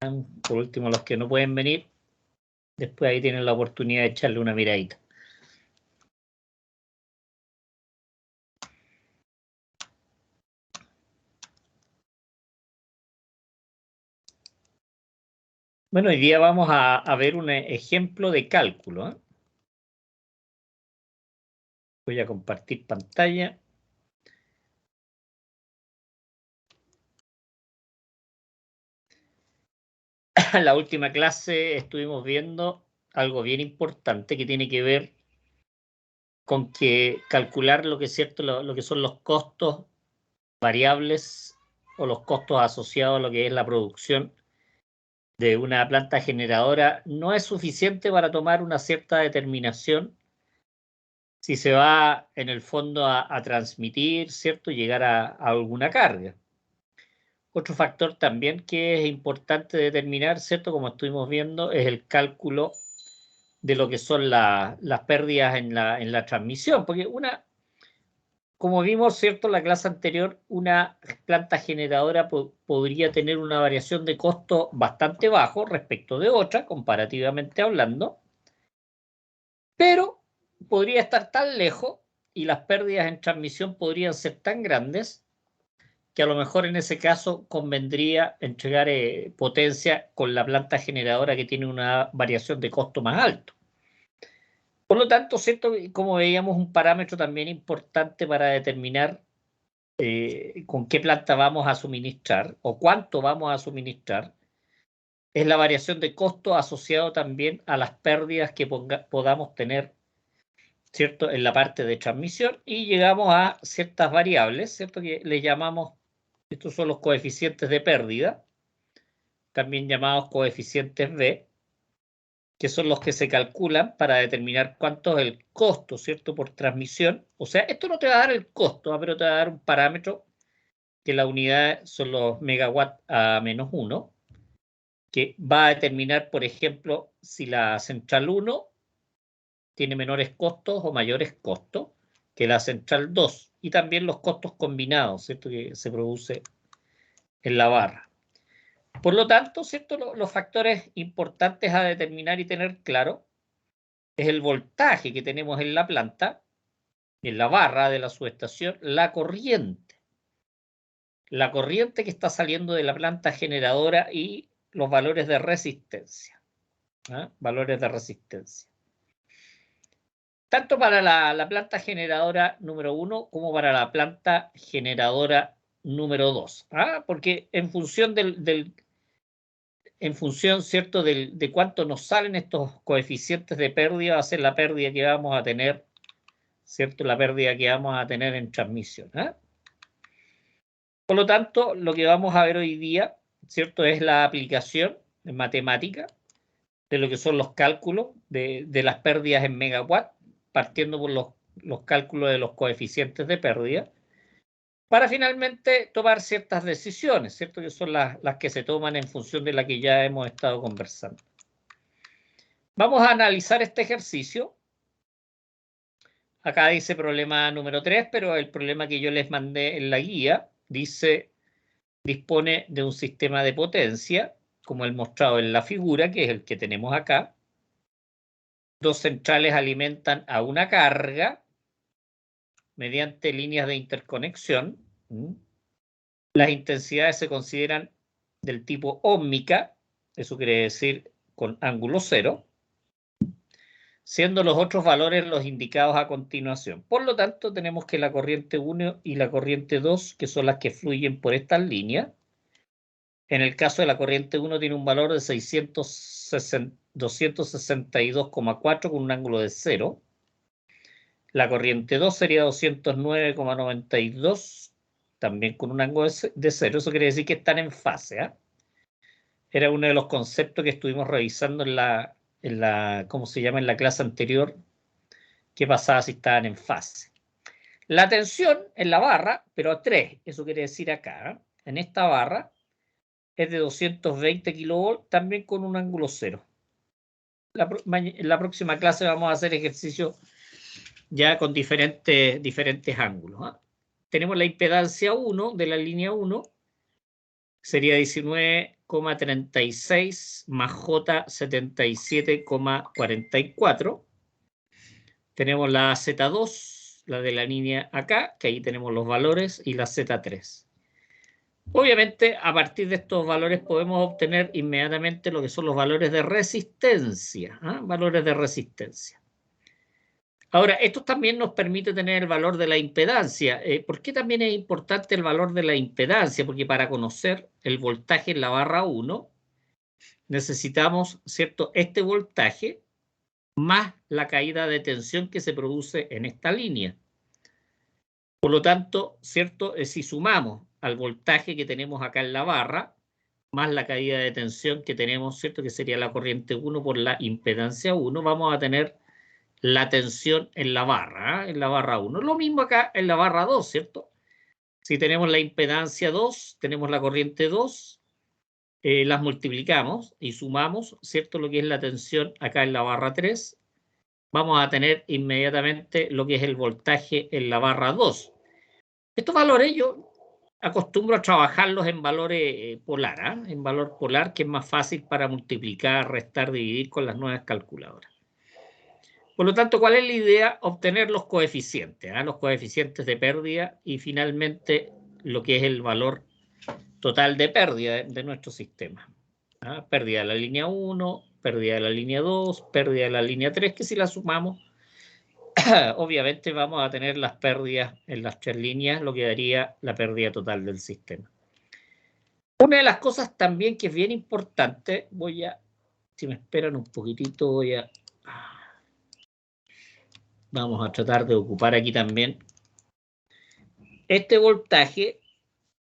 Por último, los que no pueden venir, después ahí tienen la oportunidad de echarle una miradita. Bueno, hoy día vamos a ver un ejemplo de cálculo, ¿eh? Voy a compartir pantalla. En la última clase estuvimos viendo algo bien importante que tiene que ver con que calcular lo que es cierto, lo que son los costos variables o los costos asociados a lo que es la producción de una planta generadora no es suficiente para tomar una cierta determinación si se va en el fondo a transmitir, ¿cierto? Llegar a alguna carga. Otro factor también que es importante determinar, ¿cierto? Como estuvimos viendo, es el cálculo de lo que son las pérdidas en la transmisión, porque como vimos, ¿cierto? En la clase anterior, una planta generadora podría tener una variación de costo bastante bajo respecto de otra, comparativamente hablando, pero podría estar tan lejos y las pérdidas en transmisión podrían ser tan grandes que a lo mejor en ese caso convendría entregar potencia con la planta generadora que tiene una variación de costo más alto. Por lo tanto, ¿cierto? Como veíamos, un parámetro también importante para determinar con qué planta vamos a suministrar o cuánto vamos a suministrar es la variación de costo asociado también a las pérdidas que podamos tener, ¿cierto? En la parte de transmisión, y llegamos a ciertas variables, ¿cierto? Que le llamamos, estos son los coeficientes de pérdida, también llamados coeficientes B, que son los que se calculan para determinar cuánto es el costo, ¿cierto? Por transmisión. O sea, esto no te va a dar el costo, pero te va a dar un parámetro que la unidad son los megawatts a -1, que va a determinar, por ejemplo, si la central 1 tiene menores costos o mayores costos que la central 2, y también los costos combinados, ¿cierto? Que se produce en la barra. Por lo tanto, ¿cierto? Los factores importantes a determinar y tener claro es el voltaje que tenemos en la planta, en la barra de la subestación, la corriente que está saliendo de la planta generadora y los valores de resistencia. Valores de resistencia. Tanto para la planta generadora número 1 como para la planta generadora número 2. Porque en función ¿cierto? De cuánto nos salen estos coeficientes de pérdida, va a ser la pérdida que vamos a tener, ¿cierto? La pérdida que vamos a tener en transmisión. Por lo tanto, lo que vamos a ver hoy día, ¿cierto? Es la aplicación en matemática de lo que son los cálculos de las pérdidas en megawatt, partiendo por los cálculos de los coeficientes de pérdida, para finalmente tomar ciertas decisiones, ¿cierto? Que son las que se toman en función de la que ya hemos estado conversando. Vamos a analizar este ejercicio. Acá dice problema número 3, pero el problema que yo les mandé en la guía dice: dispone de un sistema de potencia, como el mostrado en la figura, que es el que tenemos acá. Dos centrales alimentan a una carga mediante líneas de interconexión. Las intensidades se consideran del tipo óhmica, eso quiere decir con ángulo cero, siendo los otros valores los indicados a continuación. Por lo tanto, tenemos que la corriente 1 y la corriente 2, que son las que fluyen por estas líneas. En el caso de la corriente 1 tiene un valor de 262,4 con un ángulo de 0. La corriente 2 sería 209,92, también con un ángulo de 0. Eso quiere decir que están en fase. Era uno de los conceptos que estuvimos revisando en la ¿cómo se llama? En la clase anterior. ¿Qué pasaba si estaban en fase? La tensión en la barra, pero a 3. Eso quiere decir acá, en esta barra, es de 220 kilovolts, también con un ángulo 0. En la próxima clase vamos a hacer ejercicios ya con diferentes ángulos. Tenemos la impedancia 1 de la línea 1, sería 19,36 más J 77,44. Tenemos la Z2, la de la línea acá, que ahí tenemos los valores, y la Z3. Obviamente, a partir de estos valores podemos obtener inmediatamente lo que son los valores de resistencia. Valores de resistencia. Ahora, esto también nos permite tener el valor de la impedancia. ¿Por qué también es importante el valor de la impedancia? Porque para conocer el voltaje en la barra 1, necesitamos, ¿cierto?, este voltaje más la caída de tensión que se produce en esta línea. Por lo tanto, ¿cierto?, si sumamos al voltaje que tenemos acá en la barra, más la caída de tensión que tenemos, ¿cierto?, que sería la corriente 1 por la impedancia 1, vamos a tener la tensión en la barra, en la barra 1. Lo mismo acá en la barra 2, ¿cierto? Si tenemos la impedancia 2, tenemos la corriente 2, las multiplicamos y sumamos, ¿cierto?, lo que es la tensión acá en la barra 3, vamos a tener inmediatamente lo que es el voltaje en la barra 2. Estos valores yo acostumbro a trabajarlos en valores polar, en valor polar, que es más fácil para multiplicar, restar, dividir con las nuevas calculadoras. Por lo tanto, ¿cuál es la idea? Obtener los coeficientes, los coeficientes de pérdida y finalmente lo que es el valor total de pérdida de nuestro sistema. Pérdida de la línea 1, pérdida de la línea 2, pérdida de la línea 3, que si la sumamos, obviamente vamos a tener las pérdidas en las tres líneas, lo que daría la pérdida total del sistema. Una de las cosas también que es bien importante, si me esperan un poquitito, vamos a tratar de ocupar aquí también este voltaje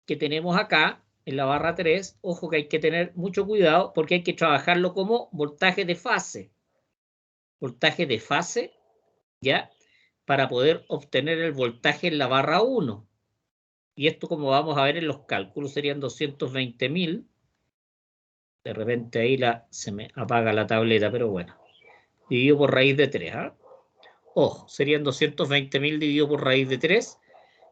que tenemos acá en la barra 3. Ojo que hay que tener mucho cuidado porque hay que trabajarlo como voltaje de fase. Voltaje de fase, ¿ya? Para poder obtener el voltaje en la barra 1. Y esto, como vamos a ver en los cálculos, serían 220.000. De repente ahí se me apaga la tableta, pero bueno. Dividido por raíz de 3. Ojo, serían 220.000 dividido por raíz de 3,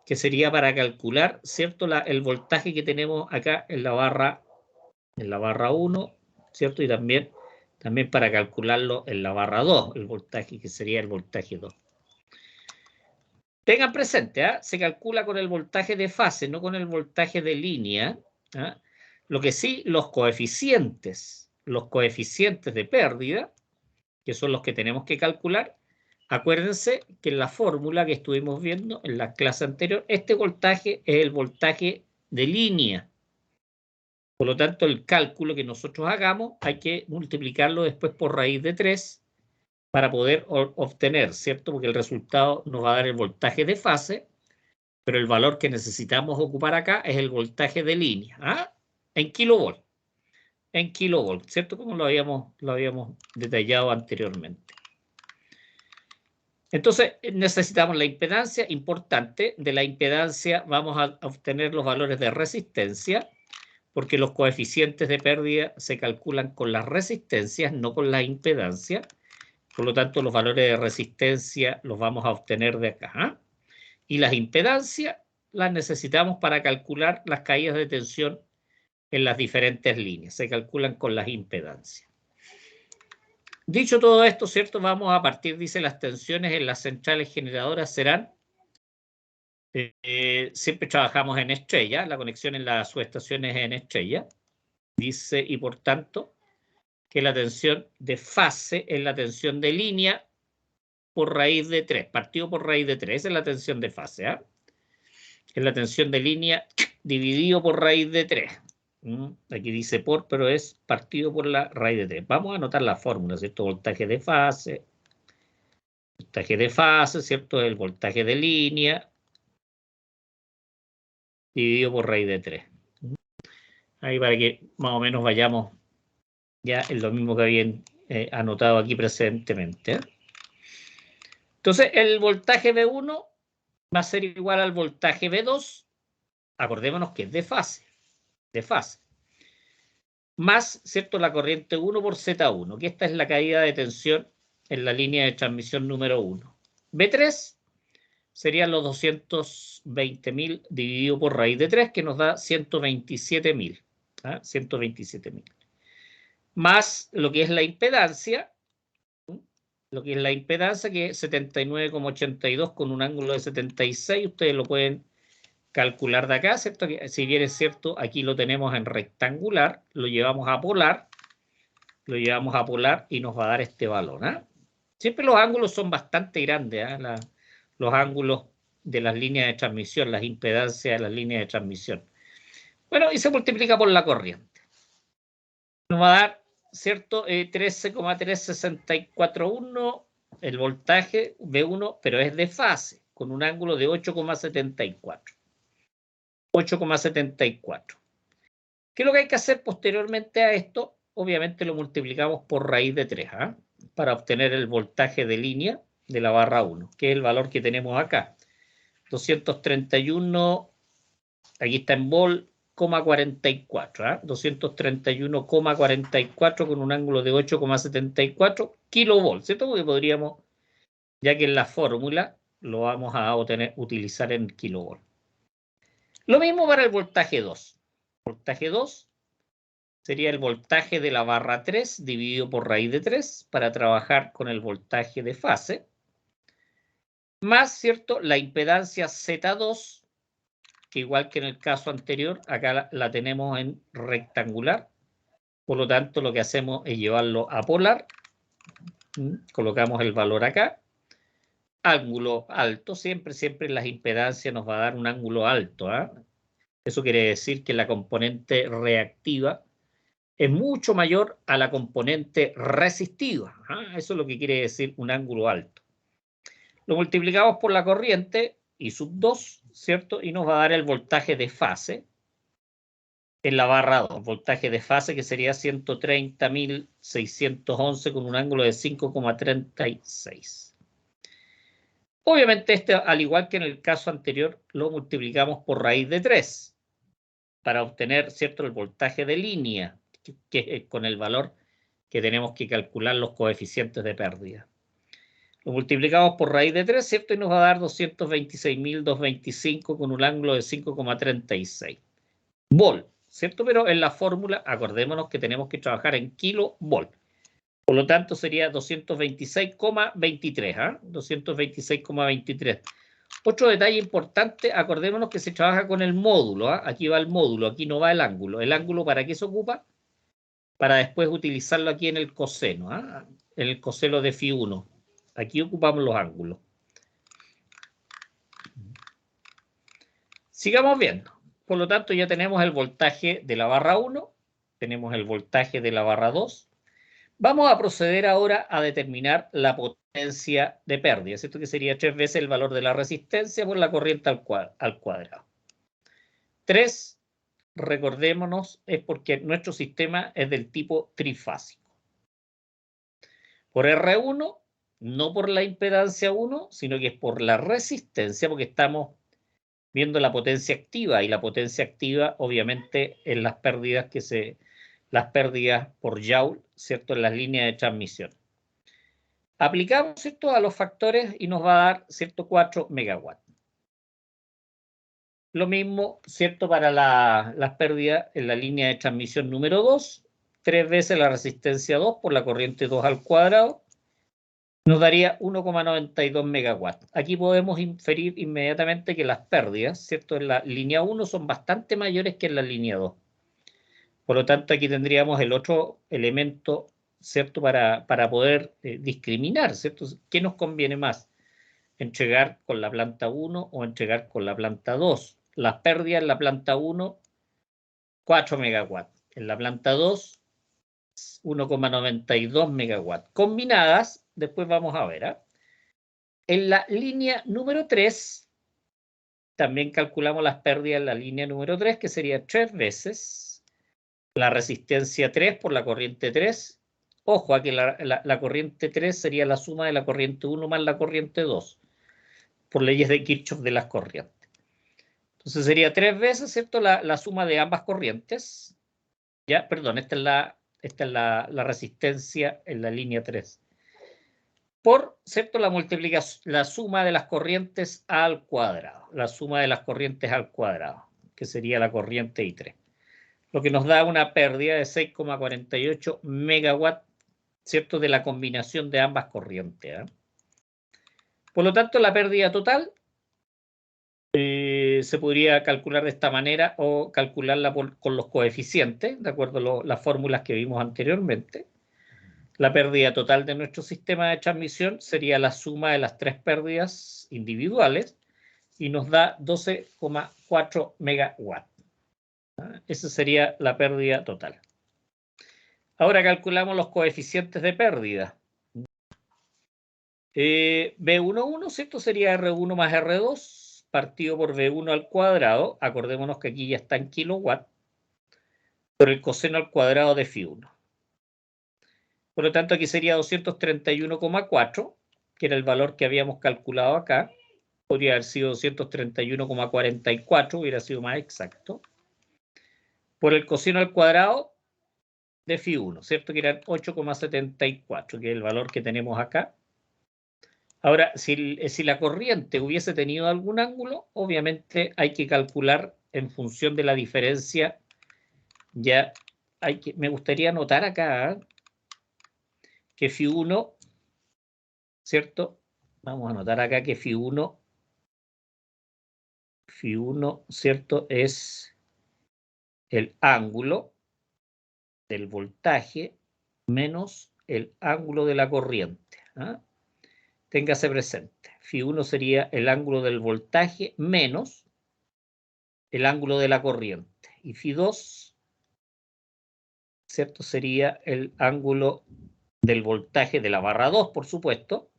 que sería para calcular, ¿cierto?, el voltaje que tenemos acá en la barra 1, ¿cierto? Y también para calcularlo en la barra 2, el voltaje que sería el voltaje 2. Tengan presente, se calcula con el voltaje de fase, no con el voltaje de línea. Lo que sí, los coeficientes de pérdida, que son los que tenemos que calcular, acuérdense que en la fórmula que estuvimos viendo en la clase anterior, este voltaje es el voltaje de línea. Por lo tanto, el cálculo que nosotros hagamos hay que multiplicarlo después por raíz de 3 para poder obtener, ¿cierto? Porque el resultado nos va a dar el voltaje de fase, pero el valor que necesitamos ocupar acá es el voltaje de línea, en kilovolt. En kilovolt, ¿cierto? Como lo habíamos detallado anteriormente. Entonces, necesitamos la impedancia, importante. De la impedancia vamos a obtener los valores de resistencia, porque los coeficientes de pérdida se calculan con las resistencias, no con la impedancia. Por lo tanto, los valores de resistencia los vamos a obtener de acá. Y las impedancias las necesitamos para calcular las caídas de tensión en las diferentes líneas. Se calculan con las impedancias. Dicho todo esto, ¿cierto? Vamos a partir, dice, las tensiones en las centrales generadoras serán, siempre trabajamos en estrella, la conexión en las subestaciones es en estrella, dice, y por tanto, que la tensión de fase es la tensión de línea por raíz de 3, partido por raíz de 3, esa es la tensión de fase, es la tensión de línea dividido por raíz de 3. Aquí dice por, pero es partido por la raíz de 3. Vamos a anotar la fórmula, ¿cierto? Voltaje de fase, ¿cierto? El voltaje de línea dividido por raíz de 3. Ahí para que más o menos vayamos ya en lo mismo que habían anotado aquí presentemente. Entonces, el voltaje V1 va a ser igual al voltaje V2. Acordémonos que es de fase. Más, ¿cierto?, la corriente 1 por Z1, que esta es la caída de tensión en la línea de transmisión número 1. B3 serían los 220.000 dividido por raíz de 3, que nos da 127.000. ¿ah? 127.000. Más lo que es la impedancia, que es 79,82 con un ángulo de 76. Ustedes lo pueden calcular de acá, ¿cierto? Que si bien es cierto, aquí lo tenemos en rectangular, lo llevamos a polar y nos va a dar este valor, ¿ah? Siempre los ángulos son bastante grandes, ¿ah? Los ángulos de las líneas de transmisión, las impedancias de las líneas de transmisión. Bueno, y se multiplica por la corriente. Nos va a dar, ¿cierto? 13,3641 el voltaje V1, pero es de fase, con un ángulo de 8,74. 8,74. ¿Qué es lo que hay que hacer posteriormente a esto? Obviamente lo multiplicamos por raíz de 3, ¿ah? Para obtener el voltaje de línea de la barra 1, que es el valor que tenemos acá. 231, aquí está en volt, 44, ¿ah? 231,44 con un ángulo de 8,74 kilovolts, ¿cierto? Porque podríamos, ya que en la fórmula lo vamos a utilizar en kilovolts. Lo mismo para el voltaje 2. Voltaje 2 sería el voltaje de la barra 3 dividido por raíz de 3 para trabajar con el voltaje de fase. Más, ¿cierto? La impedancia Z2, que igual que en el caso anterior, acá la tenemos en rectangular. Por lo tanto, lo que hacemos es llevarlo a polar. Colocamos el valor acá. Ángulo alto, siempre las impedancias nos va a dar un ángulo alto, ¿eh? Eso quiere decir que la componente reactiva es mucho mayor a la componente resistiva, ¿eh? Eso es lo que quiere decir un ángulo alto. Lo multiplicamos por la corriente, I sub 2, ¿cierto? Y nos va a dar el voltaje de fase en la barra 2. Voltaje de fase que sería 130.611 con un ángulo de 5,36. Obviamente este, al igual que en el caso anterior, lo multiplicamos por raíz de 3 para obtener, ¿cierto?, el voltaje de línea, que es con el valor que tenemos que calcular los coeficientes de pérdida. Lo multiplicamos por raíz de 3, ¿cierto? Y nos va a dar 226.225 con un ángulo de 5,36 volt, ¿cierto? Pero en la fórmula, acordémonos que tenemos que trabajar en kilovolt. Por lo tanto, sería 226,23, ¿ah? 226,23. Otro detalle importante, acordémonos que se trabaja con el módulo, ¿ah? Aquí va el módulo, aquí no va el ángulo. ¿El ángulo para qué se ocupa? Para después utilizarlo aquí en el coseno, ¿ah? En el coseno de Φ1. Aquí ocupamos los ángulos. Sigamos viendo. Por lo tanto, ya tenemos el voltaje de la barra 1, tenemos el voltaje de la barra 2. Vamos a proceder ahora a determinar la potencia de pérdida, ¿cierto? Que sería 3 veces el valor de la resistencia por la corriente al cuadrado. 3, recordémonos, es porque nuestro sistema es del tipo trifásico. Por R1, no por la impedancia 1, sino que es por la resistencia, porque estamos viendo la potencia activa, y la potencia activa obviamente en las pérdidas las pérdidas por Joule, ¿cierto?, en las líneas de transmisión. Aplicamos, ¿cierto?, a los factores y nos va a dar, ¿cierto?, 4 megawatts. Lo mismo, ¿cierto?, para las pérdidas en la línea de transmisión número 2, 3 veces la resistencia 2 por la corriente 2 al cuadrado, nos daría 1,92 megawatts. Aquí podemos inferir inmediatamente que las pérdidas, ¿cierto?, en la línea 1 son bastante mayores que en la línea 2. Por lo tanto, aquí tendríamos el otro elemento, ¿cierto?, para poder discriminar, ¿cierto? ¿Qué nos conviene más? ¿Entregar con la planta 1 o entregar con la planta 2? Las pérdidas en la planta 1, 4 megawatts. En la planta 2, 1,92 megawatts. Combinadas, después vamos a ver, ¿eh? En la línea número 3, también calculamos las pérdidas en la línea número 3, que sería 3 veces la resistencia 3 por la corriente 3. Ojo, aquí la corriente 3 sería la suma de la corriente 1 más la corriente 2, por leyes de Kirchhoff de las corrientes. Entonces sería 3 veces, ¿cierto?, la suma de ambas corrientes. Ya, perdón, esta es la resistencia en la línea 3. Por, ¿cierto?, la multiplicación, la suma de las corrientes al cuadrado. La suma de las corrientes al cuadrado, que sería la corriente I3. lo que nos da una pérdida de 6,48 megawatts, ¿cierto?, de la combinación de ambas corrientes. Por lo tanto, la pérdida total se podría calcular de esta manera o calcularla con los coeficientes, de acuerdo a las fórmulas que vimos anteriormente. La pérdida total de nuestro sistema de transmisión sería la suma de las tres pérdidas individuales y nos da 12,4 megawatts. Esa sería la pérdida total. Ahora calculamos los coeficientes de pérdida. B11, ¿cierto? Sería R1 más R2 partido por B1 al cuadrado. Acordémonos que aquí ya está en kilowatts por el coseno al cuadrado de Φ1. Por lo tanto, aquí sería 231,4, que era el valor que habíamos calculado acá. Podría haber sido 231,44, hubiera sido más exacto. Por el coseno al cuadrado de Φ1, ¿cierto? Que eran 8,74, que es el valor que tenemos acá. Ahora, si la corriente hubiese tenido algún ángulo, obviamente hay que calcular en función de la diferencia. Ya me gustaría anotar acá que Φ1, ¿cierto? Vamos a anotar acá que Φ1, ¿cierto? Es el ángulo del voltaje menos el ángulo de la corriente. Téngase presente. Φ1 sería el ángulo del voltaje menos el ángulo de la corriente. Y Φ2, ¿cierto? Sería el ángulo del voltaje de la barra 2, por supuesto,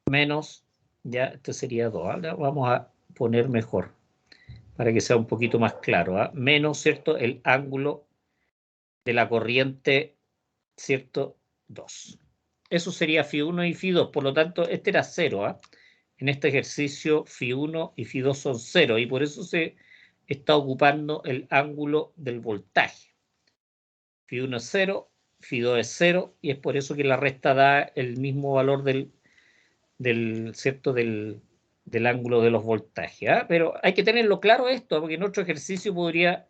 menos, ya, esto sería 2. Ahora vamos a poner mejor, para que sea un poquito más claro. Menos, ¿cierto? El ángulo de la corriente, ¿cierto? 2. Eso sería Φ1 y Φ2. Por lo tanto, este era 0. En este ejercicio, Φ1 y Φ2 son 0. Y por eso se está ocupando el ángulo del voltaje. Φ1 es 0, Φ2 es 0. Y es por eso que la resta da el mismo valor ¿cierto? del ángulo de los voltajes. Pero hay que tenerlo claro esto, porque en otro ejercicio podría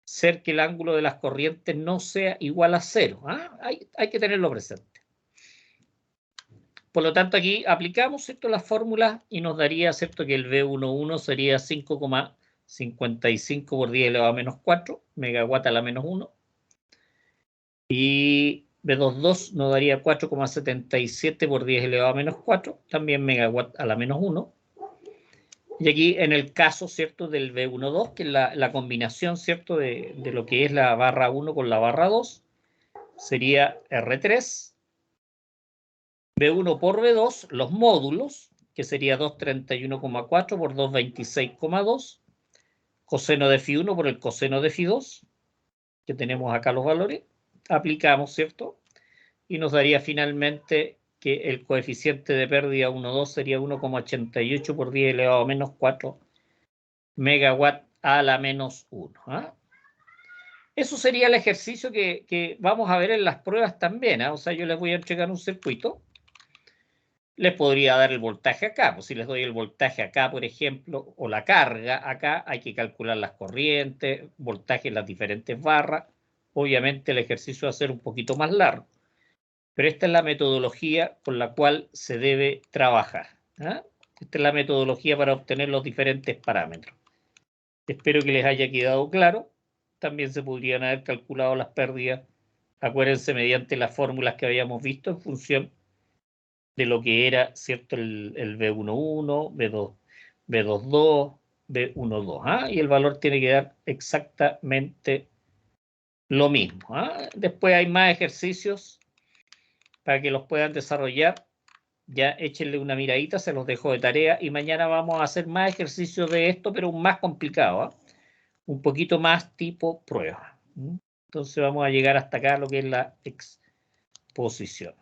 ser que el ángulo de las corrientes no sea igual a 0. Hay que tenerlo presente. Por lo tanto, aquí aplicamos, ¿cierto?, las fórmulas y nos daría, ¿cierto?, que el B11 sería 5,55 por 10 elevado a menos 4, megawatt a la menos 1. Y B22 nos daría 4,77 por 10 elevado a menos 4, también megawatt a la menos 1. Y aquí en el caso, ¿cierto?, del B12, que es la combinación, ¿cierto?, de lo que es la barra 1 con la barra 2, sería R3. B1 por B2, los módulos, que sería 231,4 por 226,2, coseno de Φ1 por el coseno de Φ2, que tenemos acá los valores, aplicamos, ¿cierto? Y nos daría finalmente que el coeficiente de pérdida 1,2 sería 1,88 por 10 elevado a menos 4 megawatt a la menos 1. Eso sería el ejercicio que vamos a ver en las pruebas también. O sea, yo les voy a entregar un circuito. Les podría dar el voltaje acá. Pues si les doy el voltaje acá, por ejemplo, o la carga acá, hay que calcular las corrientes, voltaje en las diferentes barras. Obviamente el ejercicio va a ser un poquito más largo. Pero esta es la metodología con la cual se debe trabajar. Esta es la metodología para obtener los diferentes parámetros. Espero que les haya quedado claro. También se podrían haber calculado las pérdidas, acuérdense, mediante las fórmulas que habíamos visto en función de lo que era, ¿cierto?, el B11, B22, B12. Y el valor tiene que dar exactamente lo mismo. Después hay más ejercicios para que los puedan desarrollar. Ya échenle una miradita, se los dejo de tarea. Y mañana vamos a hacer más ejercicios de esto, pero más complicado. Un poquito más tipo prueba. Entonces vamos a llegar hasta acá, lo que es la exposición.